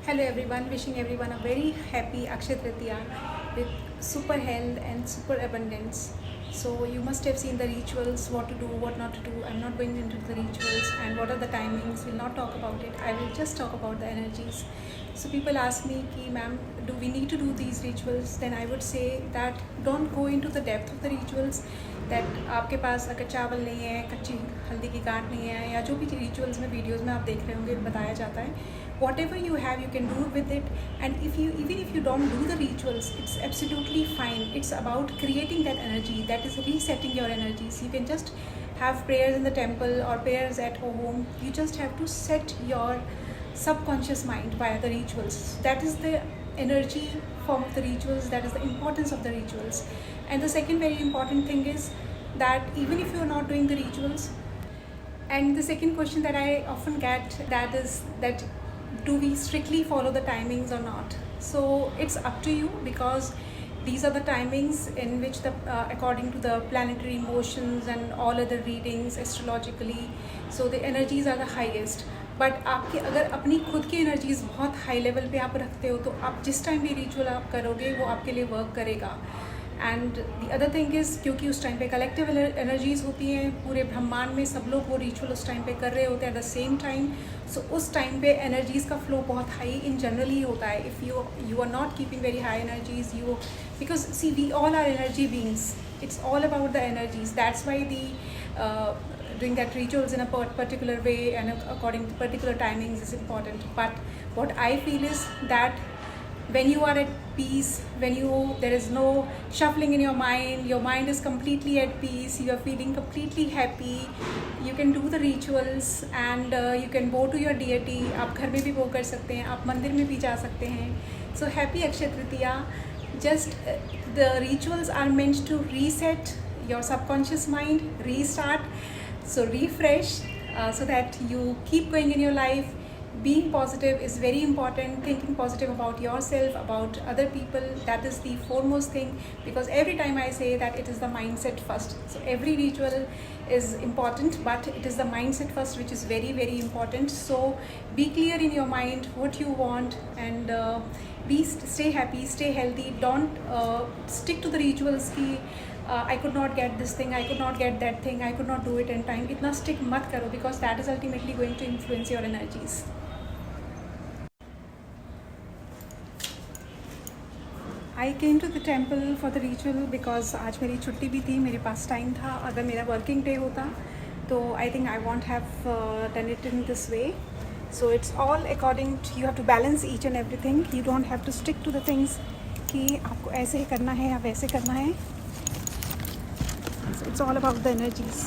Hello everyone, wishing everyone a very happy Akshay Tritiya with super health and super abundance. So you must have seen the rituals, what to do, what not to do. I'm not going into the rituals and what are the timings. We'll not talk about it. I will just talk about the energies. So people ask me, ki, ma'am, do we need to do these rituals? Then I would say that don't go into the depth of the rituals. That आपके पास अगर चावल नहीं है, कच्ची हल्दी की गांठ नहीं है, या जो भी रिचुअल्स में वीडियोज़ में आप देख रहे होंगे बताया जाता है, whatever you have you can do with it. And if you even if you don't do the rituals, it's absolutely fine. It's about creating that energy, that is resetting your energies. You can just have prayers in the temple or prayers at home. You just have to set your subconscious mind via the rituals. That is the energy form of the rituals. That is the importance of the rituals. And the second very important thing is that even if you are not doing the rituals, and the second question that I often get, that is that do we strictly follow the timings or not? So it's up to you, because these are the timings in which the according to the planetary motions and all other readings astrologically, so the energies are the highest. But आपके अगर अपनी खुद की energies बहुत high level पे आप रखते हो, तो आप जिस टाइम भी रिचुअल आप करोगे वो आपके लिए वर्क करेगा. And the other thing is, क्योंकि उस टाइम पे कलेक्टिव एनर्जीज़ होती हैं, पूरे ब्रह्मांड में सब लोग वो रिचुअल उस टाइम पे कर रहे होते हैं एट द सेम टाइम. सो उस टाइम पे एनर्जीज़ का फ्लो बहुत हाई इन जनरल ही होता है. If you are not keeping very high energies, you because see we all are energy beings. It's all about the energies. That's why the doing that rituals in a particular way and according to particular timings is important. But what I feel is that when you are at peace, when there is no shuffling in your mind is completely at peace, you are feeling completely happy, you can do the rituals and you can bow to your deity. आप घर में भी bow कर सकते हैं, आप मंदिर में भी जा सकते हैं. So happy Akshaya Tritiya. Just the rituals are meant to reset your subconscious mind, restart, so refresh, so that you keep going in your life. Being positive is very important. Thinking positive about yourself, about other people, that is the foremost thing, because every time I say that it is the mindset first. So every ritual is important, but it is the mindset first which is very very important. So be clear in your mind what you want, and stay happy, stay healthy. Don't stick to the rituals ki I could not get this thing, I could not get that thing, I could not do it in time. Itna stick mat karo, because that is ultimately going to influence your energies. I came to the temple for the ritual because आज मेरी छुट्टी भी थी, मेरे पास time था. अगर मेरा working day होता तो I think I won't have done it in this way. So it's all according to, you have to balance each and everything. You don't have to stick to the things कि आपको ऐसे ही करना है या वैसे करना है. So it's all about the energies.